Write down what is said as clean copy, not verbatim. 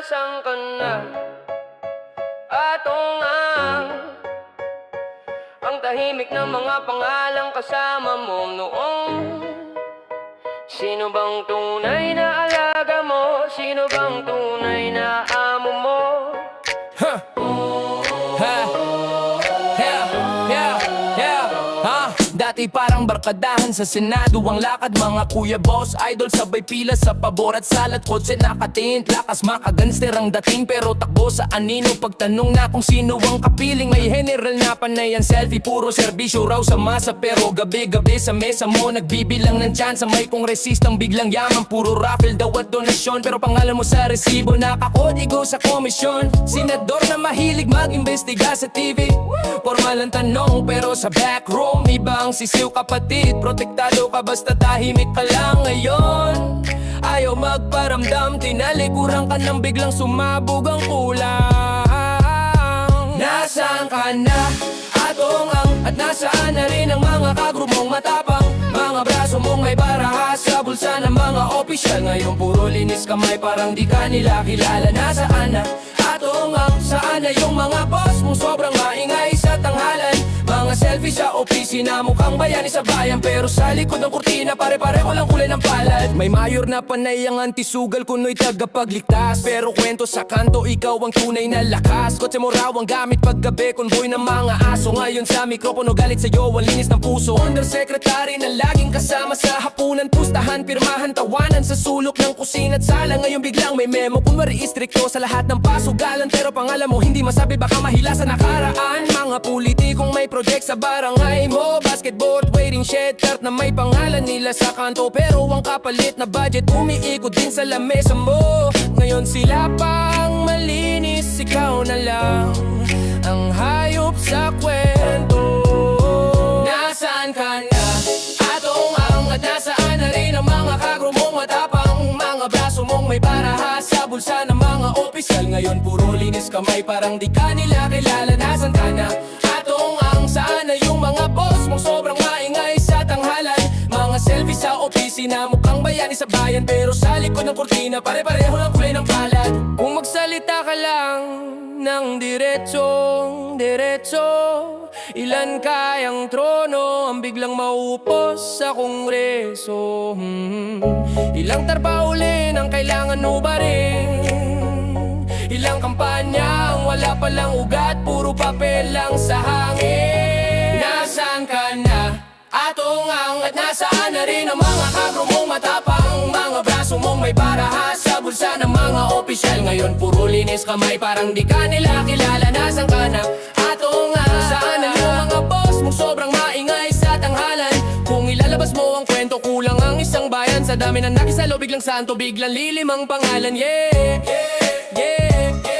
Nasaan ka na? Ato nga ang tahimik ng mga pangalang kasama mo noong. Sino bang tunay na alaga mo? Sino bang tunay na amo mo? Dati parang barkadahan sa Senado ang lakad, mga kuya boss, idol sabay pila sa pabor at salat. Kotse nakatint, lakas makagangster ang dating, pero takbo sa anino pagtanong na kung sino ang kapiling. May general na panay ang selfie, puro serbisyo raw sa masa, pero gabi-gabi sa mesa mo nagbibilang ng tsansa. May kongresistang biglang yaman, puro raffle daw at donasyon, pero pangalan mo sa resibo nakakodigo sa komisyon. Senador na mahilig mag-imbestiga sa TV, formal ang tanong pero sa backroom ibang sisiw kapatid. Protektado ka basta tahimik ka lang ngayon. Ayaw magparamdam, tinalikuran ka nang biglang sumabog ang kulang. Nasaan ka na, atongang? At nasaan na rin ang mga kagrupong matapang? Mga braso mong may baraha sa bulsa ng mga opisyal. Ngayon puro linis kamay, parang di ka nila kilala. Nasaan na, atongang? Saan na yung mga boss mong sobrang maingay sa tanghalan? Mga selfie sa opisina, mukhang bayani sa bayan, pero sa likod ng kurtina pare-pareho lang kulay ng palad. May mayor na panay ang antisugal, kuno'y tagapagligtas, pero kwento sa kanto, ikaw ang tunay na lakas. Kotse mo raw ang gamit paggabi, konvoy ng mga aso. Ngayon sa mikropono galit sa'yo, ang linis ng puso. Undersecretary na laging kasama sa hapunan, pustahan, pirmahan, tawanan sa sulok ng kusina at sala. Ngayon biglang may memo, kunwari istrikto sa lahat ng pasugalan, pero pangalan mo hindi masabi, baka mahila sa nakaraan. Mga politikong may project sa barangay mo, basketball, waiting shed, cart na may pangalan nila sa kanto, pero ang kapalit na budget umiikot din sa lamesa mo. Ngayon sila pang malinis, ikaw na lang ang hayop sa kwento. Nasaan ka na, atongang? At nasaan na rin ang mga kagrupong matapang? Mga braso mong may baraha sa bulsa ng mga opisyal. Ngayon puro linis kamay, parang di ka nila kilala. Nasaan ka na, atongang? Saan na yung mga boss mong sobrang maingay sa tanghalan? Mga selfie sa opisina, mukhang bayani sa bayan, pero sa likod ng kurtina pare-pareho lang kulay ng palad. Kung magsalita ka lang ng diretso, ilan kayang trono ang biglang maupos sa kongreso? Ilang tarpaulin ang kailangan ubarin? Ilang kampanya ang wala palang ugat, puro papel lang sa hangin? Nasaan ka na, atongang? At nasaan na rin ang mga kagrupong matapang? Mga braso mong may baraha sa bulsa ng mga opisyal. Ngayon puro linis kamay, parang di ka nila kilala. Nasaan ka na, atongang? Saan na yung mga boss mong sobrang maingay sa tanghalan? Kung ilalabas mo ang kwento, kulang ang isang bayan. Sa dami ng nakisalo, biglang santo, biglang lilim ang pangalan. Yeah, yeah, yeah.